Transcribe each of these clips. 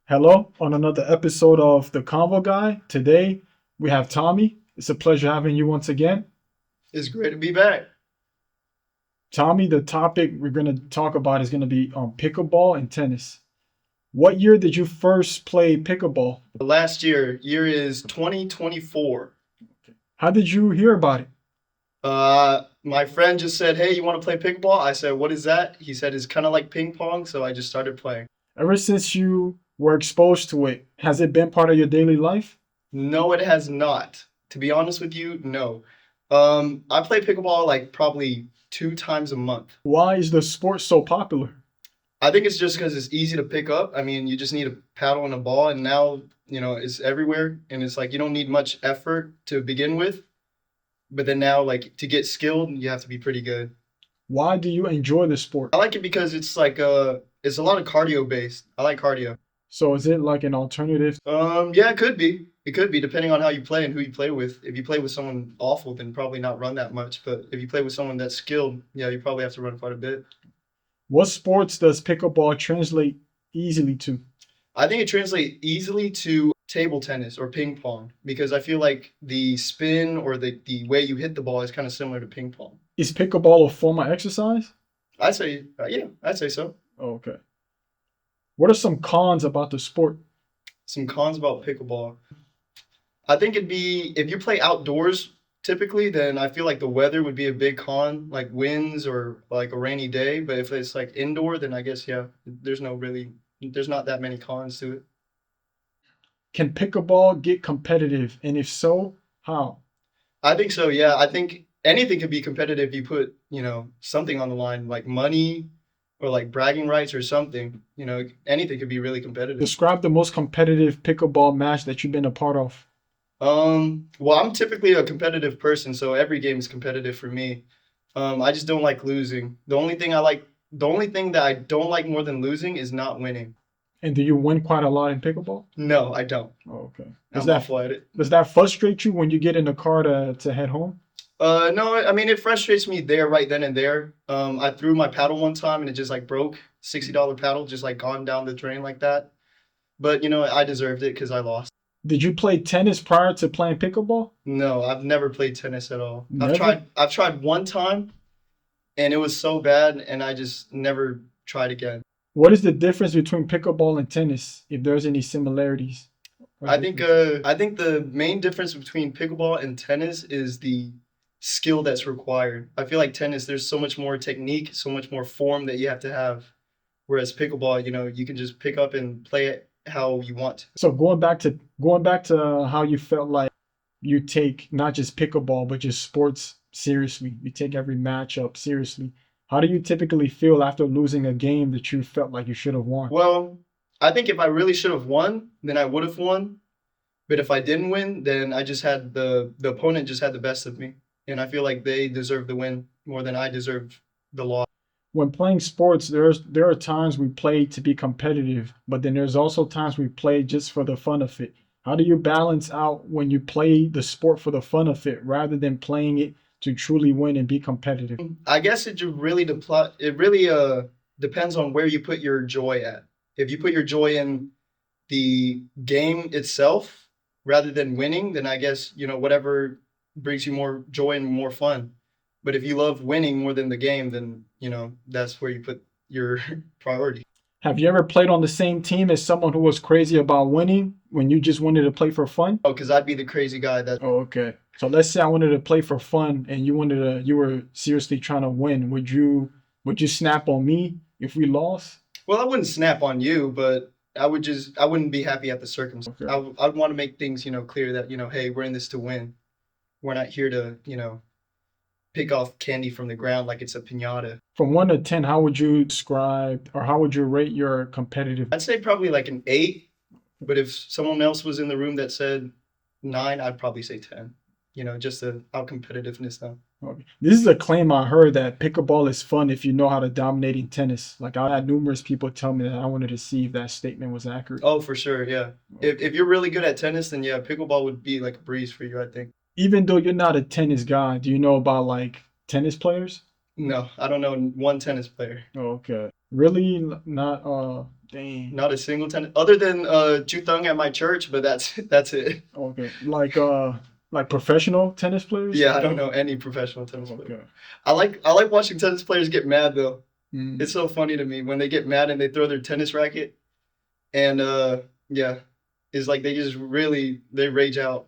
Hello on another episode of The Convo Guy. Today we have Tommy. It's a pleasure having you once again. It's great to be back. Tommy, the topic we're going to talk about is going to be pickleball and tennis. What year did you first play pickleball? Last year is 2024. How did you hear about it? My friend just said, "Hey, you want to play pickleball?" I said, "What is that?" He said, "It's kind of like ping pong," so I just started playing. Ever since you were exposed to it, has it been part of your daily life? No, it has not. To be honest with you, no. I play pickleball like probably 2 times a month. Why is the sport so popular? I think it's just because it's easy to pick up. I mean, you just need a paddle and a ball, and now, it's everywhere. And it's like you don't need much effort to begin with. But then now, like, to get skilled, you have to be pretty good. Why do you enjoy the sport? I like it because it's like it's a lot of cardio based. I like cardio. So is it like an alternative? Yeah, it could be. It could be depending on how you play and who you play with. If you play with someone awful, then probably not run that much. But if you play with someone that's skilled, yeah, you probably have to run quite a bit. What sports does pickleball translate easily to? I think it translates easily to table tennis or ping pong because I feel like the spin or the way you hit the ball is kind of similar to ping pong. Is pickleball a form of exercise? I'd say, yeah, I'd say so. Okay. What are some cons about the sport? Some cons about pickleball. I think it'd be if you play outdoors typically, then I feel like the weather would be a big con, like winds or like a rainy day. But if it's like indoor, then I guess, yeah, there's not that many cons to it. Can pickleball get competitive? And if so, how? I think so, yeah. I think anything could be competitive if you put, something on the line, like money or like bragging rights or something. Anything could be really competitive. Describe the most competitive pickleball match that you've been a part of. Well, I'm typically a competitive person, so every game is competitive for me. I just don't like losing. The only thing that I don't like more than losing is not winning. And do you win quite a lot in pickleball? No, I don't. Oh, okay. I'm awful at it. Does that frustrate you when you get in the car to head home? No, I mean it frustrates me there right then and there. I threw my paddle one time and it just like broke. $60 paddle just like gone down the drain like that. But I deserved it because I lost. Did you play tennis prior to playing pickleball? No, I've never played tennis at all. Never? I've tried one time and it was so bad and I just never tried again. What is the difference between pickleball and tennis, if there's any similarities or differences? I think the main difference between pickleball and tennis is the skill that's required. I feel like tennis, there's so much more technique, so much more form that you have to have. Whereas pickleball, you can just pick up and play it how you want. So going back to how you felt like you take not just pickleball but just sports seriously. You take every matchup seriously. How do you typically feel after losing a game that you felt like you should have won? Well, I think if I really should have won, then I would have won. But if I didn't win, then I just had the opponent just had the best of me. And I feel like they deserve the win more than I deserve the loss. When playing sports, there are times we play to be competitive, but then there's also times we play just for the fun of it. How do you balance out when you play the sport for the fun of it rather than playing it to truly win and be competitive? I guess it really depends on where you put your joy at. If you put your joy in the game itself rather than winning, then I guess, whatever brings you more joy and more fun. But if you love winning more than the game, then, that's where you put your priority. Have you ever played on the same team as someone who was crazy about winning when you just wanted to play for fun? Oh, because I'd be the crazy guy that, Oh, okay. So let's say I wanted to play for fun and you were seriously trying to win. Would you snap on me if we lost? well, I wouldn't snap on you, but I wouldn't be happy at the circumstance. Okay. I'd want to make things, clear that, hey, we're in this to win. We're not here to, pick off candy from the ground like it's a piñata. From 1 to 10, how would you describe or how would you rate your competitive? I'd say probably like an 8, but if someone else was in the room that said 9, I'd probably say 10. Just the out competitiveness though. Okay. This is a claim I heard that pickleball is fun if you know how to dominate in tennis. Like I had numerous people tell me that. I wanted to see if that statement was accurate. Oh, for sure, yeah. If you're really good at tennis, then yeah, pickleball would be like a breeze for you, I think. Even though you're not a tennis guy, do you know about like tennis players? No, I don't know one tennis player. Oh, okay. Really not Dang. Not a single tennis other than Juthung at my church, but that's it. Okay. Like professional tennis players? Yeah, I don't know any professional tennis player. Okay. I like watching tennis players get mad though. Mm. It's so funny to me when they get mad and they throw their tennis racket and yeah, it's like they just really they rage out.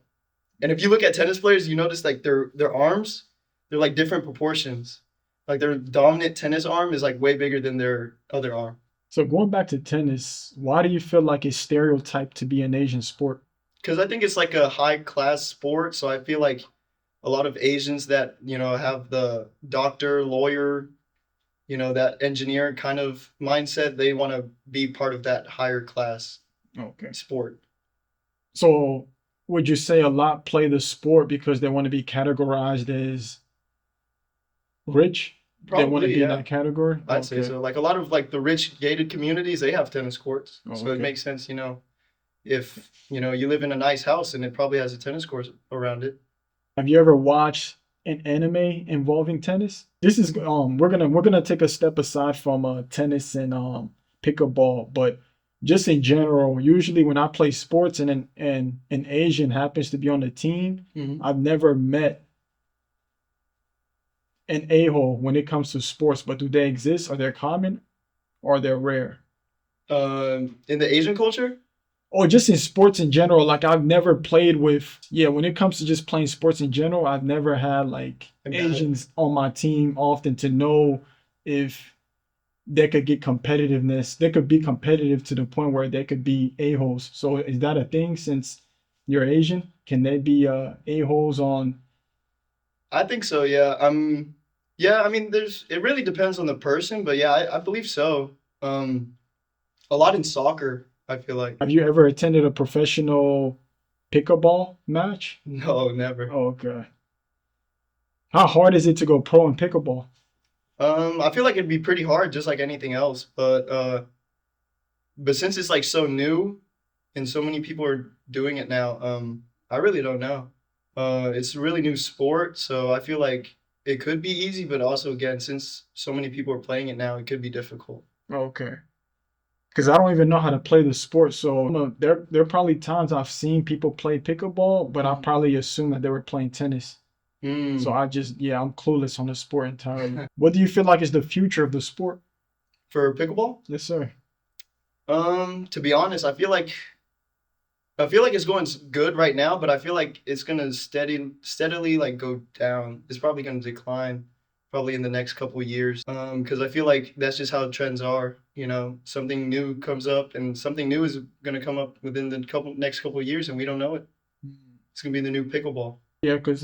And if you look at tennis players, you notice like their arms, they're like different proportions. Like their dominant tennis arm is like way bigger than their other arm. So going back to tennis, why do you feel like it's stereotyped to be an Asian sport? Because I think it's like a high class sport, so I feel like a lot of Asians that have the doctor, lawyer, that engineer kind of mindset, they want to be part of that higher class Okay. sport. So would you say a lot play the sport because they want to be categorized as rich? They want to Probably, be in yeah. that category? I'd say Okay. so. Like a lot of like the rich gated communities, they have tennis courts. Oh, So it okay. makes sense, if you live in a nice house and it probably has a tennis court around it. Have you ever watched an anime involving tennis? This is we're gonna take a step aside from tennis and pickleball, but just in general, usually when I play sports and an Asian happens to be on the team, Hmm. I've never met an a-hole when it comes to sports, but do they exist? Are they common or they're rare? In the Asian culture, Or just in sports in general, like I've never played with, yeah, when it comes to just playing sports in general, I've never had like I got it. Asians on my team often to know if they could get competitiveness. They could be competitive to the point where they could be a-holes. So is that a thing since you're Asian? Can they be a-holes on? I think so, yeah. Yeah, I mean, it really depends on the person, but yeah, I believe so. A lot in soccer, I feel like. Have you ever attended a professional pickleball match? No, never. Oh, okay. How hard is it to go pro in pickleball? I feel like it'd be pretty hard, just like anything else, but since it's like so new and so many people are doing it now, I really don't know. It's a really new sport, so I feel like it could be easy, but also again, since so many people are playing it now, it could be difficult. Okay. Because I don't even know how to play the sport. So there are probably times I've seen people play pickleball, but I Mhm. probably assume that they were playing tennis. So Mm. I just, yeah, I'm clueless on the sport entirely. What do you feel like is the future of the sport? For pickleball, Yes, sir. to be honest, I feel like it's going good right now, but I feel like it's gonna steadily like go down. It's probably gonna decline probably in the next couple of years. Because I feel like that's just how trends are. Something new comes up, and something new is gonna come up within the next couple of years, and we don't know it. It's gonna be the new pickleball. Yeah, because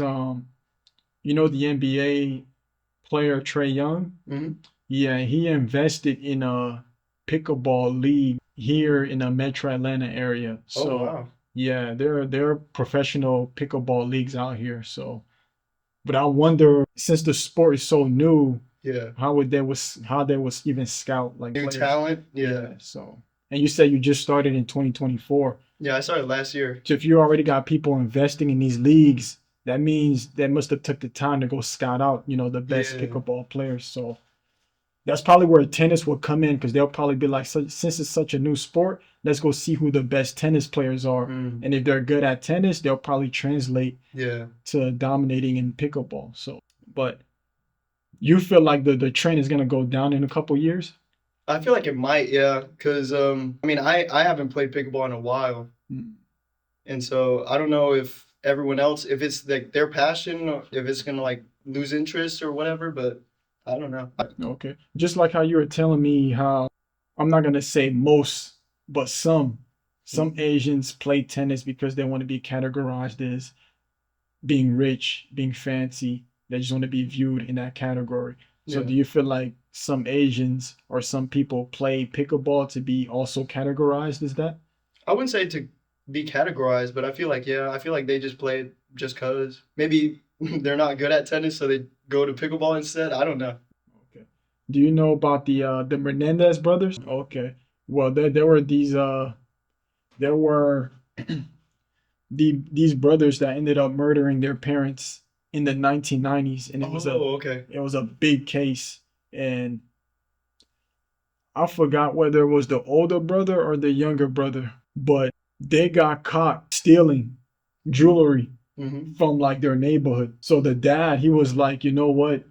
you know the NBA player Trey Young. Hmm. Yeah, he invested in a pickleball league here in the Metro Atlanta area. Oh So wow. yeah, there are professional pickleball leagues out here. So, but I wonder since the sport is so new, Yeah. how they was even scout like New players. talent. Yeah. Yeah. So, and you said you just started in 2024. Yeah. I started last year. So if you already got people investing in these leagues, that means they must have took the time to go scout out, the best Yeah. pickleball players. So that's probably where tennis will come in because they'll probably be like, since it's such a new sport, let's go see who the best tennis players are. Mm. And if they're good at tennis, they'll probably translate Yeah. to dominating in pickleball. So, but you feel like the trend is gonna go down in a couple years? I feel like it might. Yeah. Because I mean, I haven't played pickleball in a while. Mm. And so I don't know if everyone else, if it's like their passion or if it's gonna like lose interest or whatever, but I don't know. Okay. Just like how you were telling me how I'm not gonna say most, but some Mhm. Asians play tennis because they want to be categorized as being rich, being fancy. They just want to be viewed in that category. So Yeah. do you feel like some Asians or some people play pickleball to be also categorized as that? I wouldn't say to be categorized, but I feel like, yeah, I feel like they just play it just cause. Maybe they're not good at tennis, so they go to pickleball instead. I don't know. Okay. Do you know about the Menendez brothers? Okay. Well, there were there were these brothers that ended up murdering their parents in the 1990s, and Oh, okay. it was a big case. And I forgot whether it was the older brother or the younger brother, but they got caught stealing jewelry Hmm. from like their neighborhood. So the dad, he was like, you know what?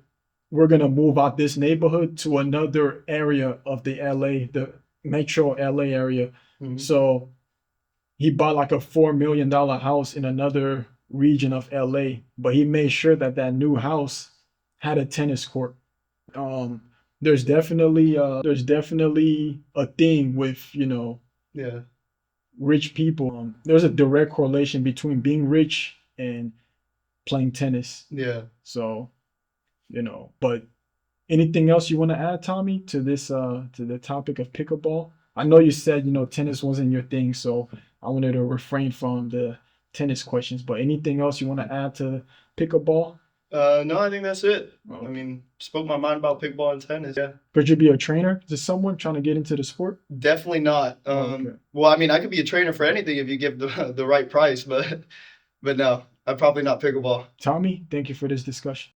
We're gonna move out this neighborhood to another area of the LA, the metro LA area. Hmm. So he bought like a $4 million house in another region of LA, but he made sure that that new house had a tennis court. Um, there's definitely a thing with Yeah. rich people. There's a direct correlation between being rich and playing tennis. Yeah. So but anything else you want to add, Tommy, to this to the topic of pickleball? I know you said tennis wasn't your thing, so I wanted to refrain from the tennis questions. But anything else you want to add to pickleball? No, I think that's it. I Okay. mean, spoke my mind about pickleball and tennis. Yeah. Could you be a trainer to someone trying to get into the sport? Definitely not. Okay. Well, I mean, I could be a trainer for anything if you give the the right price, but no, I'm probably not pickleball. Tommy, thank you for this discussion.